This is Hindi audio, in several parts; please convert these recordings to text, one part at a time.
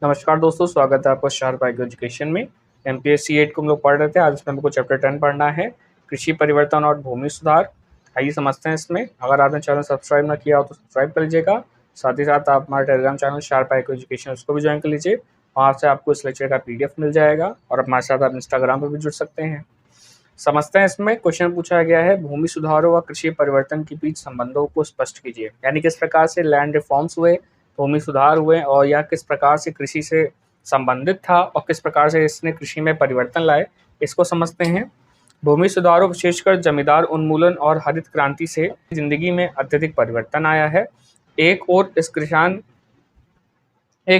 नमस्कार दोस्तों, स्वागत है आपका शार्प आईक्यू एजुकेशन में। एमपीएससी 8 को हम लोग पढ़ रहे थे। आज इसमें हमको चैप्टर 10 पढ़ना है, कृषि परिवर्तन और भूमि सुधार। आइए समझते हैं इसमें। अगर आपने चैनल सब्सक्राइब ना किया हो तो सब्सक्राइब कर लीजिएगा। साथ ही साथ आप हमारे Telegram channel sharp IQ education उसको भी ज्वाइन कर लीजिए। वहाँ से आपको इस लेक्चर का पीडीएफ मिल जाएगा और हमारे साथ आप इंस्टाग्राम पर भी जुड़ सकते हैं। समझते हैं इसमें। क्वेश्चन पूछा गया है, भूमि सुधारों व कृषि परिवर्तन के बीच संबंधों को स्पष्ट कीजिए। यानी किस प्रकार से लैंड रिफॉर्म्स हुए, भूमि सुधार हुए और यह किस प्रकार से कृषि से संबंधित था और किस प्रकार से इसने कृषि में परिवर्तन लाए, इसको समझते हैं। भूमि सुधारों विशेषकर जमींदार उन्मूलन और हरित क्रांति से जिंदगी में अत्यधिक परिवर्तन आया है। एक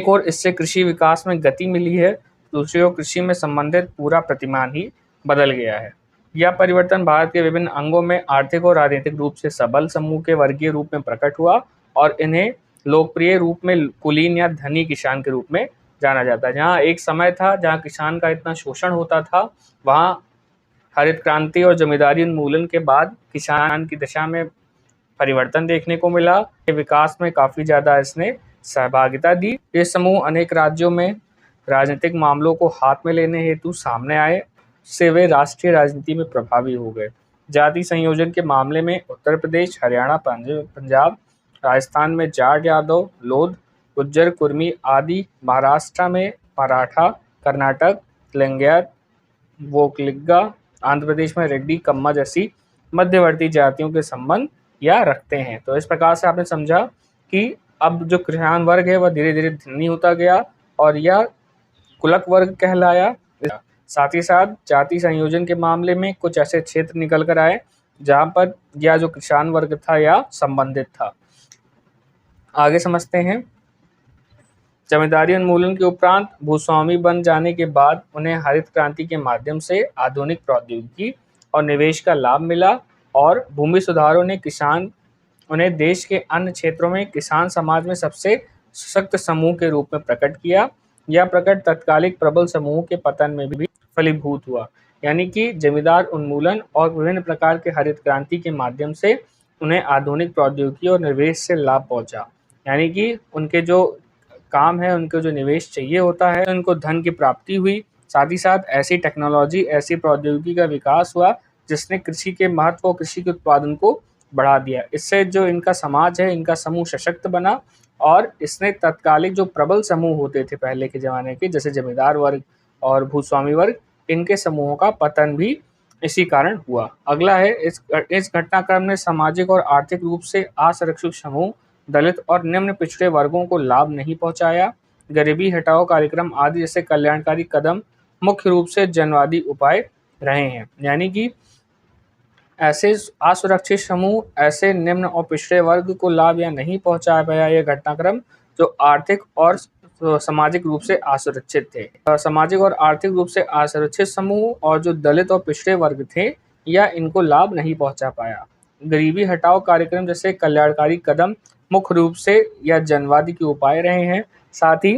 और इससे कृषि विकास में गति मिली है, दूसरी ओर कृषि में संबंधित पूरा प्रतिमान ही बदल गया है। यह परिवर्तन भारत के विभिन्न अंगों में आर्थिक और राजनीतिक रूप से सबल समूह के वर्गीय रूप में प्रकट हुआ और इन्हें लोकप्रिय रूप में कुलीन या धनी किसान के रूप में जाना जाता है। जहाँ एक समय था जहाँ किसान का इतना शोषण होता था, वहाँ हरित क्रांति और जमींदारी उन्मूलन के बाद किसान की दशा में परिवर्तन देखने को मिला। विकास में काफ़ी ज़्यादा इसने सहभागिता दी। ये समूह अनेक राज्यों में राजनीतिक मामलों को हाथ में लेने हेतु सामने आए, से वे राष्ट्रीय राजनीति में प्रभावी हो गए। जाति संयोजन के मामले में उत्तर प्रदेश, हरियाणा, पंजाब, राजस्थान में जाट, यादव, लोध, गुज्जर, कुर्मी आदि, महाराष्ट्र में मराठा, कर्नाटक, लिंगायत, वोकलिगा, आंध्र प्रदेश में रेड्डी, कम्मा जैसी मध्यवर्ती जातियों के संबंध या रखते हैं। तो इस प्रकार से आपने समझा कि अब जो किसान वर्ग है वह धीरे धीरे धनी होता गया और यह कुलक वर्ग कहलाया। साथ ही साथ जाति संयोजन के मामले में कुछ ऐसे क्षेत्र निकल कर आए जहां पर यह जो किसान वर्ग था या संबंधित था। आगे समझते हैं। जमींदारी उन्मूलन के उपरांत भूस्वामी बन जाने के बाद उन्हें हरित क्रांति के माध्यम से आधुनिक प्रौद्योगिकी और निवेश का लाभ मिला और भूमि सुधारों ने उन्हें देश के अन्य क्षेत्रों में किसान समाज में सबसे सशक्त समूह के रूप में प्रकट किया। यह प्रकट तत्कालिक प्रबल समूह के पतन में भी फलीभूत हुआ। यानी कि जमींदार उन्मूलन और विभिन्न प्रकार के हरित क्रांति के माध्यम से उन्हें आधुनिक प्रौद्योगिकी और निवेश से लाभ पहुंचा। यानी कि उनके जो काम है, उनको जो निवेश चाहिए होता है, उनको धन की प्राप्ति हुई। साथ ही साथ ऐसी टेक्नोलॉजी, ऐसी प्रौद्योगिकी का विकास हुआ जिसने कृषि के महत्व और कृषि के उत्पादन को बढ़ा दिया। इससे जो इनका समाज है, इनका समूह सशक्त बना और इसने तत्कालिक जो प्रबल समूह होते थे पहले के ज़माने के, जैसे जमींदार वर्ग और भूस्वामी वर्ग, इनके समूहों का पतन भी इसी कारण हुआ। अगला है, इस घटनाक्रम ने सामाजिक और आर्थिक रूप से असुरक्षित समूह, दलित और निम्न पिछड़े वर्गों को लाभ नहीं पहुंचाया। गरीबी हटाओ कार्यक्रम आदि जैसे कल्याणकारी कदम मुख्य रूप से जनवादी उपाय रहे हैं। यानी कि ऐसे असुरक्षित समूह, ऐसे निम्न और पिछड़े वर्ग को लाभ या नहीं पहुंचा पाया यह घटनाक्रम जो आर्थिक और सामाजिक रूप से असुरक्षित थे। सामाजिक और आर्थिक रूप से असुरक्षित समूह और जो दलित और पिछड़े वर्ग थे, यह इनको लाभ नहीं पहुंचा पाया। गरीबी हटाओ कार्यक्रम जैसे कल्याणकारी कदम मुख्य रूप से यह जनवादी के उपाय रहे हैं। साथ ही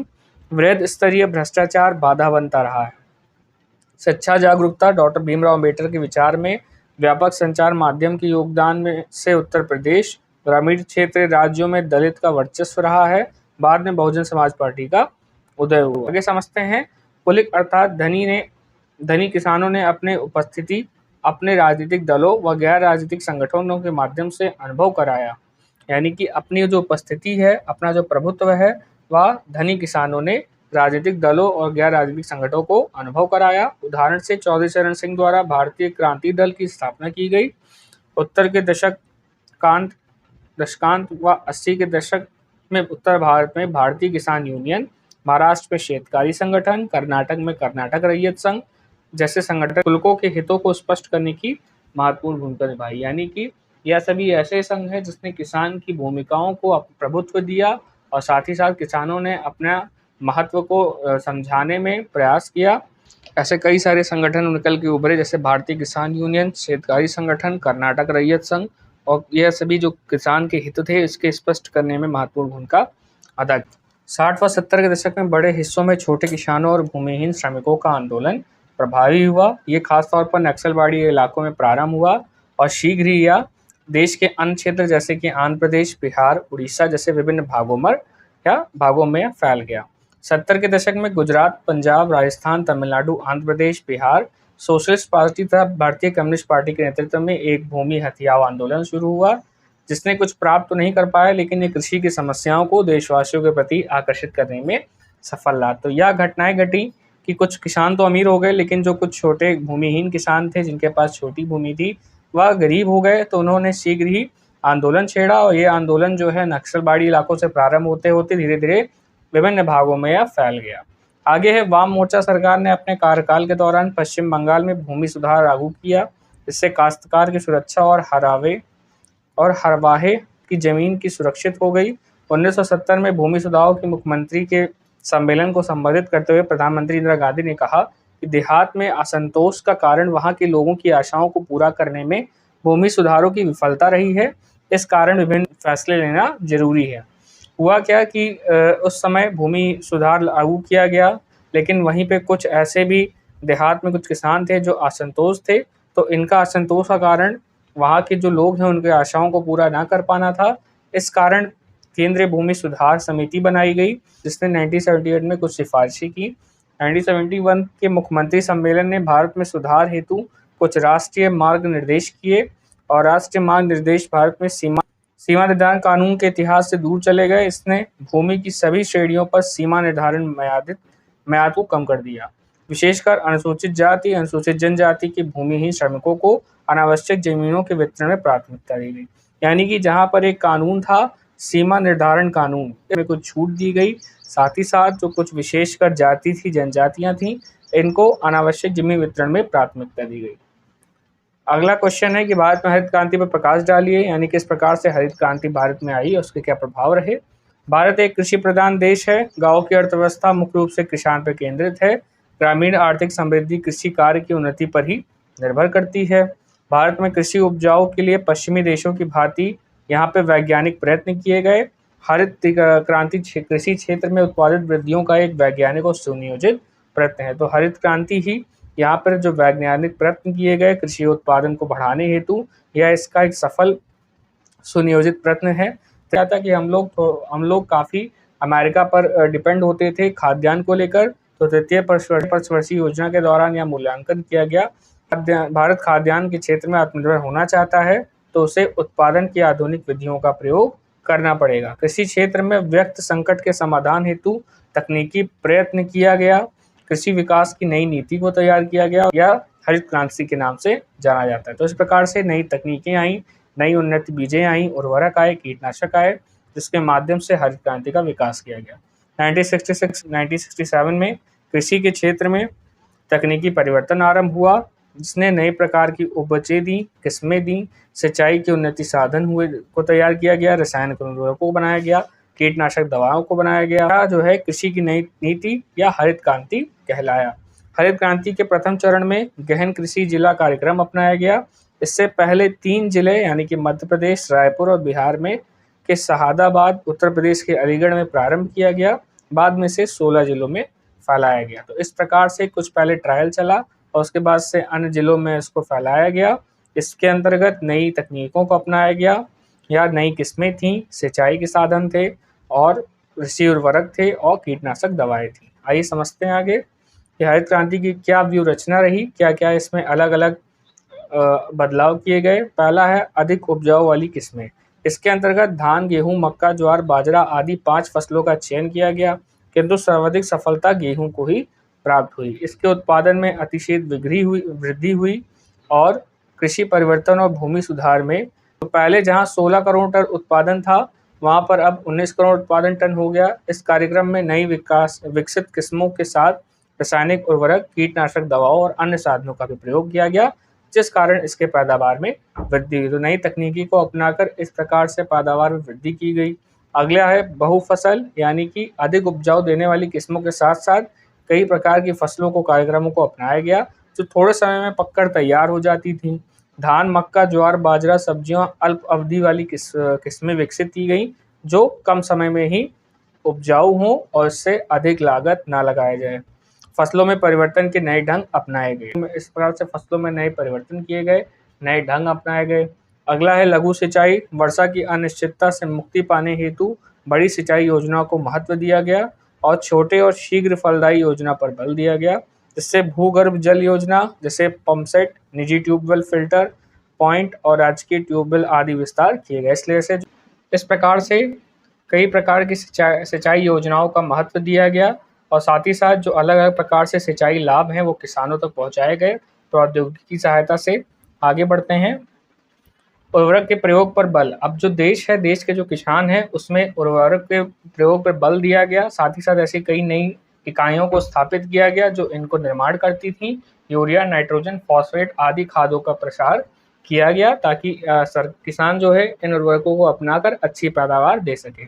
वृहद स्तरीय भ्रष्टाचार बाधा बनता रहा है। शिक्षा जागरूकता, डॉक्टर भीमराव अम्बेडकर के विचार में व्यापक संचार माध्यम के योगदान में से उत्तर प्रदेश, ग्रामीण क्षेत्र राज्यों में दलित का वर्चस्व रहा है। बाद में बहुजन समाज पार्टी का उदय हुआ। आगे समझते हैं। कुलिक अर्थात धनी किसानों ने अपने उपस्थिति अपने राजनीतिक दलों व गैर राजनीतिक संगठनों के माध्यम से अनुभव कराया। यानी कि अपनी जो उपस्थिति है, अपना जो प्रभुत्व है, वह धनी किसानों ने राजनीतिक दलों और गैर राजनीतिक संगठनों को अनुभव कराया। उदाहरण से चौधरी चरण सिंह द्वारा भारतीय क्रांति दल की स्थापना की गई। उत्तर के दशकांत व 80 के दशक में उत्तर भारत में भारतीय किसान यूनियन, महाराष्ट्र में शेतकारी संगठन, कर्नाटक में कर्नाटक रैयत संघ जैसे संगठन कुलकों के हितों को स्पष्ट करने की महत्वपूर्ण भूमिका निभाई। यानी कि यह सभी ऐसे संघ हैं जिसने किसान की भूमिकाओं को प्रभुत्व दिया और साथ ही साथ किसानों ने अपना महत्व को समझाने में प्रयास किया। ऐसे कई सारे संगठन निकल के उभरे, जैसे भारतीय किसान यूनियन, शेतकारी संगठन, कर्नाटक रैयत संघ, और यह सभी जो किसान के हित थे इसके स्पष्ट करने में महत्वपूर्ण भूमिका अदा की। 60 व 70 के दशक में बड़े हिस्सों में छोटे किसानों और भूमिहीन श्रमिकों का आंदोलन प्रभावी हुआ। ये खासतौर पर नक्सलवाड़ी इलाकों में प्रारंभ हुआ और शीघ्र ही यह देश के अन्य क्षेत्र जैसे कि आंध्र प्रदेश, बिहार, उड़ीसा जैसे विभिन्न भागों में फैल गया। 70 के दशक में गुजरात, पंजाब, राजस्थान, तमिलनाडु, आंध्र प्रदेश, बिहार सोशलिस्ट पार्टी तथा भारतीय कम्युनिस्ट पार्टी के नेतृत्व में एक भूमि हथियाव आंदोलन शुरू हुआ, जिसने कुछ प्राप्त तो नहीं कर पाया, लेकिन ये कृषि की समस्याओं को देशवासियों के प्रति आकर्षित करने में सफल रहा। तो यह घटनाएं घटी कि कुछ किसान तो अमीर हो गए, लेकिन जो कुछ छोटे भूमिहीन किसान थे जिनके पास छोटी भूमि थी, वह गरीब हो गए। तो उन्होंने शीघ्र ही आंदोलन छेड़ा और ये आंदोलन जो है नक्सलबाड़ी इलाकों से प्रारंभ होते होते धीरे धीरे विभिन्न भागों में यह फैल गया। आगे है, वाम मोर्चा सरकार ने अपने कार्यकाल के दौरान पश्चिम बंगाल में भूमि सुधार लागू किया। इससे काश्तकार की सुरक्षा और हरवाहे की जमीन की सुरक्षित हो गई। 1970 में भूमि सुधारों के मुख्यमंत्री के सम्मेलन को संबोधित करते हुए प्रधानमंत्री इंदिरा गांधी ने कहा कि देहात में असंतोष का कारण वहां के लोगों की आशाओं को पूरा करने में भूमि सुधारों की विफलता रही है। इस कारण विभिन्न फैसले लेना जरूरी है। हुआ क्या कि उस समय भूमि सुधार लागू किया गया, लेकिन वहीं पे कुछ ऐसे भी देहात में कुछ किसान थे जो असंतोष थे। तो इनका असंतोष का कारण वहाँ के जो लोग हैं उनके आशाओं को पूरा ना कर पाना था। इस कारण केंद्रीय भूमि सुधार समिति बनाई गई, जिसने 1978 में कुछ सिफारिशें की। 1971 के मुख्यमंत्री सम्मेलन ने भारत में सुधार हेतु कुछ राष्ट्रीय मार्ग निर्देश किए और राष्ट्रीय मार्ग निर्देश भारत में सीमा निर्धारण कानून के इतिहास से दूर चले गए। इसने भूमि की सभी श्रेणियों पर सीमा निर्धारण म्याद को कम कर दिया। विशेषकर अनुसूचित जाति, अनुसूचित जनजाति के भूमिहीन श्रमिकों को अनावश्यक जमीनों के वितरण में प्राथमिकता दी गई। यानी कि जहां पर एक कानून था, सीमा निर्धारण कानून, में कुछ छूट दी गई। साथ ही साथ जो कुछ विशेषकर जाति थी, जनजातियां थी, इनको अनावश्यक जमीन वितरण में प्राथमिकता दी गई। अगला क्वेश्चन है कि भारत में हरित क्रांति पर प्रकाश डालिए, यानी किस प्रकार से हरित क्रांति भारत में आई और उसके क्या प्रभाव रहे। भारत एक कृषि प्रधान देश है। गांव की अर्थव्यवस्था मुख्य रूप से किसान पर केंद्रित है। ग्रामीण आर्थिक समृद्धि कृषि कार्य की उन्नति पर ही निर्भर करती है। भारत में कृषि उपजाऊ के लिए पश्चिमी देशों की भांति यहाँ पे वैज्ञानिक प्रयत्न किए गए। हरित क्रांति कृषि क्षेत्र में उत्पादित वृद्धियों का एक वैज्ञानिक और सुनियोजित प्रयत्न है। तो हरित क्रांति ही यहाँ पर जो वैज्ञानिक प्रयत्न किए गए कृषि उत्पादन को बढ़ाने हेतु, यह इसका एक सफल सुनियोजित प्रयत्न है। क्या था कि हम लोग काफ़ी अमेरिका पर डिपेंड होते थे खाद्यान्न को लेकर। तो तृतीय पंचवर्षीय योजना के दौरान यह मूल्यांकन किया गया। भारत खाद्यान्न के क्षेत्र में आत्मनिर्भर होना चाहता है, तो उसे उत्पादन की आधुनिक विधियों का प्रयोग करना पड़ेगा। कृषि क्षेत्र में व्यक्त संकट के समाधान हेतु तकनीकी प्रयत्न किया गया। कृषि विकास की नई नीति को तैयार किया गया, यह हरित क्रांति के नाम से जाना जाता है। तो इस प्रकार से नई तकनीकें आई, नई उन्नत बीजें आई, उर्वरक आए, कीटनाशक आए, जिसके माध्यम से हरित क्रांति का विकास किया गया। 1967 में कृषि के क्षेत्र में तकनीकी परिवर्तन आरंभ हुआ, जिसने नए प्रकार की उपजें दी, किस्में दी, सिंचाई के उन्नति साधन को तैयार किया गया, रासायनिक उर्वरकों को बनाया गया, कीटनाशक दवाओं को बनाया गया। जो है कृषि की नई नीति या हरित क्रांति कहलाया। हरित क्रांति के प्रथम चरण में गहन कृषि जिला कार्यक्रम अपनाया गया। इससे पहले 3 जिले यानी कि मध्य प्रदेश, रायपुर और बिहार में के शहादाबाद, उत्तर प्रदेश के अलीगढ़ में प्रारंभ किया गया। बाद में से 16 जिलों में फैलाया गया। तो इस प्रकार से कुछ पहले ट्रायल चला और उसके बाद से अन्य जिलों में इसको फैलाया गया। इसके अंतर्गत नई तकनीकों को अपनाया गया या नई किस्में थीं, सिंचाई के साधन थे और कृषि उर्वरक थे और कीटनाशक दवाएं थी। आइए समझते हैं आगे कि हरित क्रांति की क्या व्यू रचना रही, क्या क्या इसमें अलग अलग बदलाव किए गए। पहला है अधिक उपजाऊ वाली किस्में। इसके अंतर्गत धान, गेहूं, मक्का, ज्वार, बाजरा आदि 5 फसलों का चयन किया गया, किंतु सर्वाधिक सफलता गेहूं को ही प्राप्त हुई। इसके उत्पादन में अतिशय वृद्धि हुई और कृषि परिवर्तन और भूमि सुधार में तो पहले जहां 16 करोड़ टन उत्पादन था, वहां पर अब 19 करोड़ उत्पादन टन हो गया। इस कार्यक्रम में नई विकसित किस्मों के साथ रासायनिक उर्वरक, कीटनाशक दवाओं और अन्य साधनों का भी प्रयोग किया गया, जिस कारण इसके पैदावार में वृद्धि हुई। तो नई तकनीकी को अपनाकर इस प्रकार से पैदावार में वृद्धि की गई। अगला है बहुफसल, यानी कि अधिक उपजाऊ देने वाली किस्मों के साथ साथ कई प्रकार की फसलों को कार्यक्रमों को अपनाया गया, जो थोड़े समय में पककर तैयार हो जाती थी। धान, मक्का, ज्वार, बाजरा, सब्जियां, अल्प अवधि वाली किस्में विकसित की गई, जो कम समय में ही उपजाऊ हों और इससे अधिक लागत ना लगाया जाए। फसलों में परिवर्तन के नए ढंग अपनाए गए। इस प्रकार से फसलों में नए परिवर्तन किए गए, नए ढंग अपनाए गए। अगला है लघु सिंचाई। वर्षा की अनिश्चितता से मुक्ति पाने हेतु बड़ी सिंचाई योजनाओं को महत्व दिया गया। और छोटे और शीघ्र फलदायी योजना पर बल दिया गया, जिससे भूगर्भ जल योजना जैसे पंपसेट, निजी ट्यूबवेल फिल्टर पॉइंट और राजकीय ट्यूबवेल आदि विस्तार किए गए। इसलिए इस प्रकार से कई प्रकार की सिंचाई योजनाओं का महत्व दिया गया और साथ ही साथ जो अलग-अलग प्रकार से सिंचाई लाभ हैं वो किसानों तक पहुँचाए गए। प्रौद्योगिकी की सहायता से आगे बढ़ते हैं। उर्वरक के प्रयोग पर बल। अब जो देश है, देश के जो किसान हैं उसमें उर्वरक के प्रयोग पर बल दिया गया। साथ ही साथ ऐसी कई नई इकाइयों को स्थापित किया गया जो इनको निर्माण करती थी। यूरिया, नाइट्रोजन, फॉस्फेट आदि खादों का प्रसार किया गया ताकि किसान जो है इन उर्वरकों को अपनाकर अच्छी पैदावार दे सके।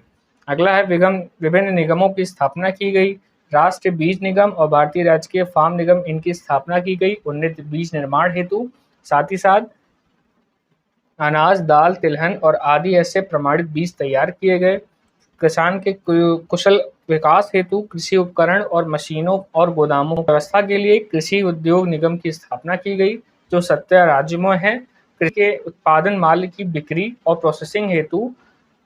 अगला है विभिन्न निगमों की स्थापना की गई। राष्ट्रीय बीज निगम और भारतीय राजकीय फार्म निगम इनकी स्थापना की गई उन्नत बीज निर्माण हेतु। साथ ही साथ अनाज, दाल, तिलहन और आदि ऐसे प्रमाणित बीज तैयार किए गए। किसान के कुशल विकास हेतु कृषि उपकरण और मशीनों और गोदामों की व्यवस्था के लिए कृषि उद्योग निगम की स्थापना की गई, जो 17 राज्यों में है। कृषि के उत्पादन माल की बिक्री और प्रोसेसिंग हेतु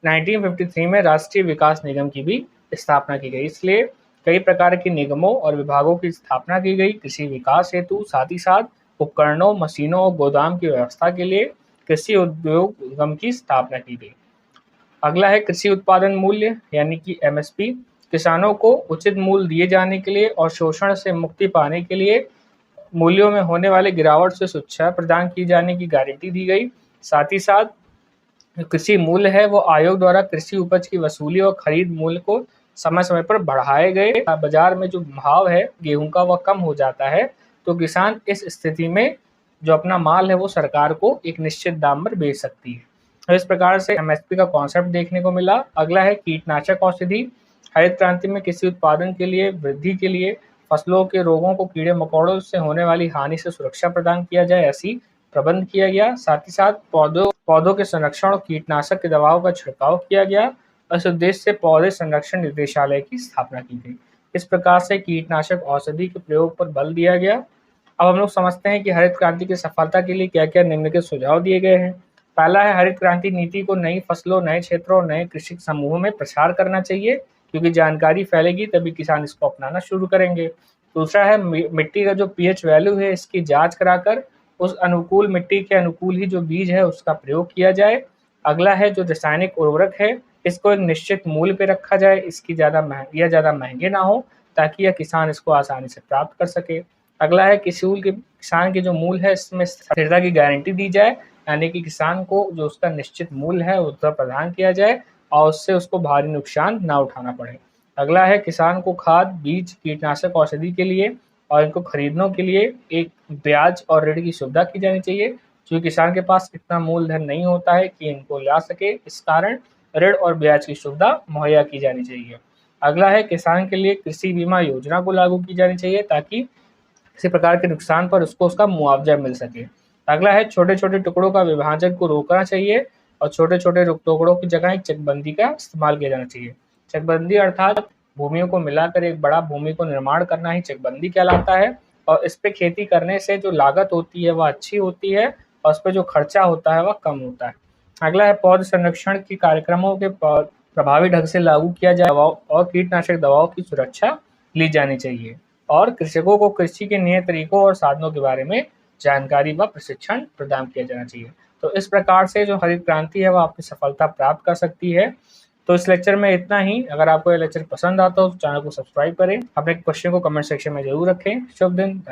1953 में राष्ट्रीय विकास निगम की भी स्थापना की गई। इसलिए कई प्रकार के निगमों और विभागों की स्थापना की गई कृषि विकास हेतु। साथ ही साथ उपकरणों, मशीनों और गोदाम की व्यवस्था के लिए कृषि उद्योग निगम की स्थापना की गई। अगला है कृषि उत्पादन मूल्य यानी कि एमएसपी। किसानों को उचित मूल्य दिए जाने के लिए और शोषण से मुक्ति पाने के लिए मूल्यों में होने वाले गिरावट से सुरक्षा प्रदान की जाने की गारंटी दी गई। साथ ही साथ कृषि मूल्य है वो आयोग द्वारा कृषि उपज की वसूली और खरीद मूल्य को समय समय पर बढ़ाए गए। बाजार में जो भाव है गेहूं का वह कम हो जाता है, तो किसान इस स्थिति में जो अपना माल है वो सरकार को एक निश्चित दाम पर बेच सकती है। तो इस प्रकार से एमएसपी का कॉन्सेप्ट देखने को मिला। अगला है कीटनाशक औषधि। हरित क्रांति में कृषि उत्पादन के लिए वृद्धि के लिए फसलों के रोगों को कीड़े मकोड़ों से होने वाली हानि से सुरक्षा प्रदान किया जाए ऐसी प्रबंध किया गया। साथ ही साथ पौधों के संरक्षण और कीटनाशक के दवाओं का छिड़काव किया गया। इस उद्देश्य से पौधे संरक्षण निदेशालय की स्थापना की गई। इस प्रकार से कीटनाशक औषधि के प्रयोग पर बल दिया गया। अब हम लोग समझते हैं कि हरित क्रांति की सफलता के लिए क्या-क्या निम्नलिखित सुझाव दिए गए हैं। पहला है हरित क्रांति नीति को नई फसलों, नए क्षेत्रों और नए कृषि समूहों में प्रसार करना चाहिए, क्योंकि जानकारी फैलेगी तभी किसान इसको अपनाना शुरू करेंगे। दूसरा है मिट्टी का जो पीएच वैल्यू है इसकी जांच कराकर उस अनुकूल मिट्टी के अनुकूल ही जो बीज है उसका प्रयोग किया जाए। अगला है जो रासायनिक उर्वरक है इसको एक निश्चित मूल्य पे रखा जाए, इसकी ज़्यादा महंगे ना हो ताकि यह किसान इसको आसानी से प्राप्त कर सके। अगला है किसान के जो मूल्य है इसमें स्थिरता की गारंटी दी जाए, यानी कि किसान को जो उसका निश्चित मूल्य है उसका प्रदान किया जाए और उससे उसको भारी नुकसान ना उठाना पड़े। अगला है किसान को खाद, बीज, कीटनाशक औषधि के लिए और इनको खरीदने के लिए एक ब्याज और ऋण की सुविधा की जानी चाहिए, क्योंकि किसान के पास इतना मूलधन नहीं होता है कि इनको ला सके। इस कारण ऋण और ब्याज की सुविधा मुहैया की जानी चाहिए। अगला है किसान के लिए कृषि बीमा योजना को लागू की जानी चाहिए ताकि किसी प्रकार के नुकसान पर उसको उसका मुआवजा मिल सके। अगला है छोटे-छोटे टुकड़ों का विभाजन को रोकना चाहिए और छोटे-छोटे टुकड़ों की जगह एक चकबंदी का इस्तेमाल किया जाना चाहिए। चकबंदी अर्थात भूमियों को मिलाकर एक बड़ा भूमि को निर्माण करना ही चकबंदी कहलाता है और इस पे खेती करने से जो लागत होती है वह अच्छी होती है और उस पे जो खर्चा होता है वह कम होता है। अगला है पौध संरक्षण के कार्यक्रमों के प्रभावी ढंग से लागू किया जाए और कीटनाशक दवाओं की सुरक्षा ली जानी चाहिए और कृषकों को कृषि के नए तरीकों और साधनों के बारे में जानकारी व प्रशिक्षण प्रदान किया जाना चाहिए। तो इस प्रकार से जो हरित क्रांति है वह अपनी सफलता प्राप्त कर सकती है। तो इस लेक्चर में इतना ही। अगर आपको ये लेक्चर पसंद आता हो तो चैनल को सब्सक्राइब करें। अपने क्वेश्चन को कमेंट सेक्शन में जरूर रखें। शुभ दिन।